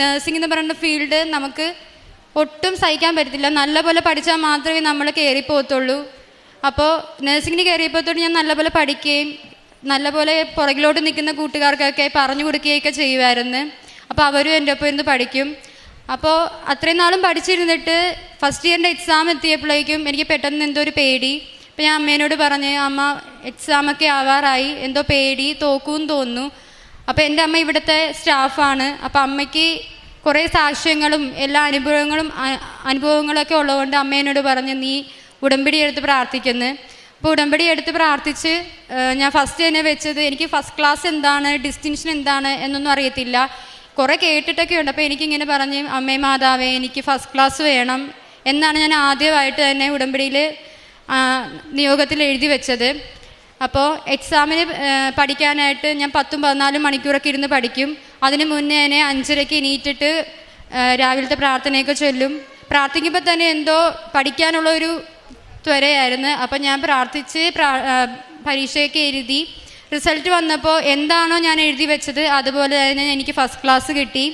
Nursing എന്ന് പറയുന്ന field നമുക്ക് ഒട്ടും സഹിക്കാൻ പറ്റത്തില്ല. നല്ലപോലെ പഠിച്ചാൽ മാത്രമേ നമ്മൾ കയറിപ്പോകത്തുള്ളൂ. അപ്പോൾ നഴ്സിംഗിന് കയറിയപ്പോഴത്തോട്ട് ഞാൻ നല്ലപോലെ പഠിക്കുകയും നല്ലപോലെ പുറകിലോട്ട് നിൽക്കുന്ന കൂട്ടുകാർക്കൊക്കെ പറഞ്ഞു കൊടുക്കുകയൊക്കെ ചെയ്യുമായിരുന്നു. അപ്പോൾ അവരും എൻ്റെ ഒപ്പം ഇരുന്ന് പഠിക്കും. അപ്പോൾ അത്രയും നാളും പഠിച്ചിരുന്നിട്ട് ഫസ്റ്റ് ഇയറിൻ്റെ എക്സാം എത്തിയപ്പോഴേക്കും എനിക്ക് പെട്ടെന്ന് എന്തോ ഒരു പേടി. അപ്പോൾ ഞാൻ അമ്മേനോട് പറഞ്ഞ്, അമ്മ എക്സാമൊക്കെ ആവാറായി, എന്തോ പേടി, തോക്കുമെന്ന് തോന്നുന്നു. അപ്പോൾ എൻ്റെ അമ്മ ഇവിടുത്തെ സ്റ്റാഫാണ്. അപ്പോൾ അമ്മയ്ക്ക് കുറേ സാക്ഷ്യങ്ങളും എല്ലാ അനുഭവങ്ങളൊക്കെ ഉള്ളതുകൊണ്ട് അമ്മേനോട് പറഞ്ഞ്, നീ ഉടമ്പടി എടുത്ത് പ്രാർത്ഥിക്കുന്നു. അപ്പോൾ ഉടമ്പടി എടുത്ത് പ്രാർത്ഥിച്ച് ഞാൻ ഫസ്റ്റ് തന്നെ വെച്ചത്, എനിക്ക് ഫസ്റ്റ് ക്ലാസ് എന്താണ്, ഡിസ്റ്റിങ്ഷൻ എന്താണ് എന്നൊന്നും അറിയത്തില്ല. കുറേ കേട്ടിട്ടൊക്കെ ഉണ്ട്. അപ്പോൾ എനിക്കിങ്ങനെ പറഞ്ഞ്, അമ്മേ മാതാവേ എനിക്ക് ഫസ്റ്റ് ക്ലാസ് വേണം എന്നാണ് ഞാൻ ആദ്യമായിട്ട് തന്നെ ഉടമ്പടിയിൽ നിയോഗത്തിൽ എഴുതി വെച്ചത്. അപ്പോൾ എക്സാമിന് പഠിക്കാനായിട്ട് ഞാൻ 10-14 മണിക്കൂറൊക്കെ ഇരുന്ന് പഠിക്കും. അതിന് മുന്നേ തന്നെ 5:30 എണീറ്റിട്ട് രാവിലത്തെ പ്രാർത്ഥനയൊക്കെ ചൊല്ലും. പ്രാർത്ഥിക്കുമ്പോൾ തന്നെ എന്തോ പഠിക്കാനുള്ള ഒരു ത്വരയായിരുന്നു. അപ്പം ഞാൻ പ്രാർത്ഥിച്ച് പരീക്ഷയൊക്കെ എഴുതി. റിസൾട്ട് വന്നപ്പോൾ എന്താണോ ഞാൻ എഴുതി വെച്ചത് അതുപോലെ തന്നെ എനിക്ക് ഫസ്റ്റ് ക്ലാസ് കിട്ടി.